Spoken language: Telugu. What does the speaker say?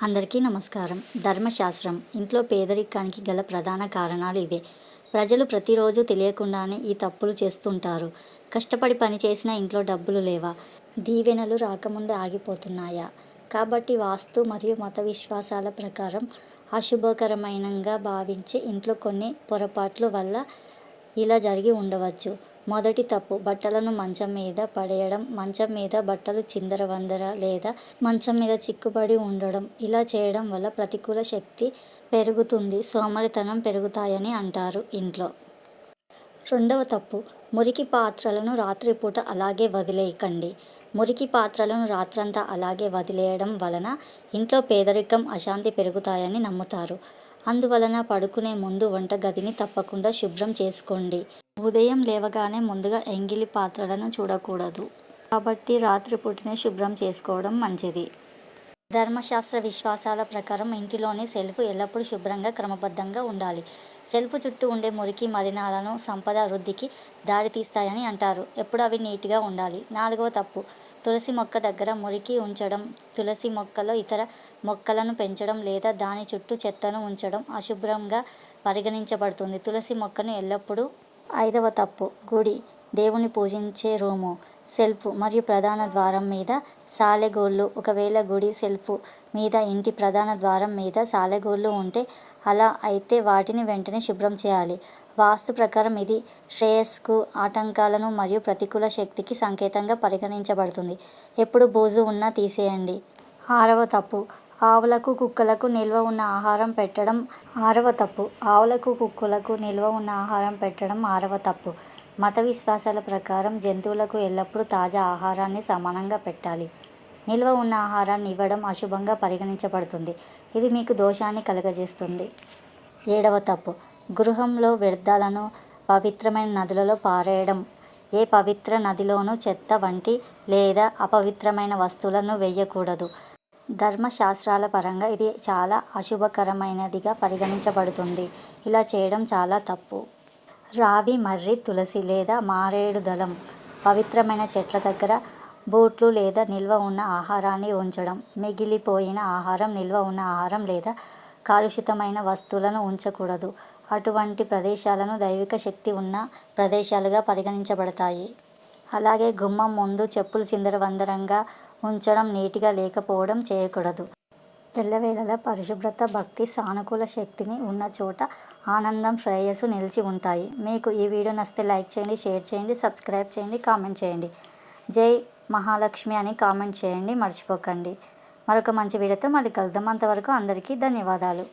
అందరికీ నమస్కారం. ధర్మశాస్త్రం ఇంట్లో పేదరికానికి గల ప్రధాన కారణాలు ఇవే. ప్రజలు ప్రతిరోజు తెలియకుండానే ఈ తప్పులు చేస్తుంటారు. కష్టపడి పని చేసినా ఇంట్లో డబ్బులు లేవా? దీవెనలు రాకముందే ఆగిపోతున్నాయా? కాబట్టి వాస్తు మరియు మత విశ్వాసాల ప్రకారం అశుభకరమైనంగా భావించే ఇంట్లో కొన్ని పొరపాట్ల వల్ల ఇలా జరిగి ఉండవచ్చు. మొదటి తప్పు, బట్టలను మంచం మీద పడేయడం. మంచం మీద బట్టలు చిందరవందర లేదా మంచం మీద చిక్కుపడి ఉండడం. ఇలా చేయడం వల్ల ప్రతికూల శక్తి పెరుగుతుంది, సోమరితనం పెరుగుతాయని అంటారు ఇంట్లో. రెండవ తప్పు, మురికి పాత్రలను రాత్రిపూట అలాగే వదిలేయకండి. మురికి పాత్రలను రాత్రంతా అలాగే వదిలేయడం వలన ఇంట్లో పేదరికం, అశాంతి పెరుగుతాయని నమ్ముతారు. అందువలన పడుకునే ముందు వంటగదిని తప్పకుండా శుభ్రం చేసుకోండి. ఉదయం లేవగానే ముందుగా ఎంగిలి పాత్రలను చూడకూడదు. కాబట్టి రాత్రిపూటనే శుభ్రం చేసుకోవడం మంచిది. ధర్మశాస్త్ర విశ్వాసాల ప్రకారం ఇంటిలోని సెల్ఫ్ ఎల్లప్పుడూ శుభ్రంగా, క్రమబద్ధంగా ఉండాలి. సెల్ఫ్ చుట్టూ ఉండే మురికి, మలినాలను సంపద వృద్ధికి దారితీస్తాయని అంటారు. ఎప్పుడు అవి నీట్గా ఉండాలి. నాలుగవ తప్పు, తులసి మొక్క దగ్గర మురికి ఉంచడం. తులసి మొక్కలో ఇతర మొక్కలను పెంచడం లేదా దాని చుట్టూ చెత్తను ఉంచడం అశుభ్రంగా పరిగణించబడుతుంది. తులసి మొక్కను ఎల్లప్పుడూ. ఐదవ తప్పు, గుడి, దేవుని పూజించే రూము, సెల్ఫ్ మరియు ప్రధాన ద్వారం మీద సాలెగోళ్ళు. ఒకవేళ గుడి సెల్ఫ్ మీద, ఇంటి ప్రధాన ద్వారం మీద సాలెగోళ్ళు ఉంటే అలా అయితే వాటిని వెంటనే శుభ్రం చేయాలి. వాస్తు ప్రకారం ఇది శ్రేయస్సుకు ఆటంకాలను మరియు ప్రతికూల శక్తికి సంకేతంగా పరిగణించబడుతుంది. ఎప్పుడు బూజు ఉన్నా తీసేయండి. ఆరవ తప్పు, ఆవులకు కుక్కలకు నిల్వ ఉన్న ఆహారం పెట్టడం. ఆరవ తప్పు. మత విశ్వాసాల ప్రకారం జంతువులకు ఎల్లప్పుడూ తాజా ఆహారాన్ని సమానంగా పెట్టాలి. నిల్వ ఉన్న ఆహారాన్ని ఇవ్వడం అశుభంగా పరిగణించబడుతుంది. ఇది మీకు దోషాన్ని కలుగజేస్తుంది. ఏడవ తప్పు, గృహంలో వ్యర్థాలను పవిత్రమైన నదులలో పారేయడం. ఏ పవిత్ర నదిలోనూ చెత్త వంటి లేదా అపవిత్రమైన వస్తువులను వేయకూడదు. ధర్మశాస్త్రాల పరంగా ఇది చాలా అశుభకరమైనదిగా పరిగణించబడుతుంది. ఇలా చేయడం చాలా తప్పు. రావి, మర్రి, తులసి లేదా మారేడు దళం పవిత్రమైన చెట్ల దగ్గర బూట్లు లేదా నిల్వ ఉన్న ఆహారాన్ని ఉంచడం. మిగిలిపోయిన ఆహారం, నిల్వ ఉన్న ఆహారం లేదా కలుషితమైన వస్తువులను ఉంచకూడదు. అటువంటి ప్రదేశాలను దైవిక శక్తి ఉన్న ప్రదేశాలుగా పరిగణించబడతాయి. అలాగే గుమ్మం ముందు చెప్పులు చిందరవందరగా ఉంచడం, నీట్గా లేకపోవడం చేయకూడదు. ఎల్లవేళలా పరిశుభ్రత, భక్తి, సానుకూల శక్తిని ఉన్న చోట ఆనందం, శ్రేయస్సు నిలిచి ఉంటాయి. మీకు ఈ వీడియో నచ్చితే లైక్ చేయండి, షేర్ చేయండి, సబ్స్క్రైబ్ చేయండి, కామెంట్ చేయండి. జై మహాలక్ష్మి అని కామెంట్ చేయండి మర్చిపోకండి. మరొక మంచి వీడియోతో మళ్ళీ కలుద్దాం. అంతవరకు అందరికీ ధన్యవాదాలు.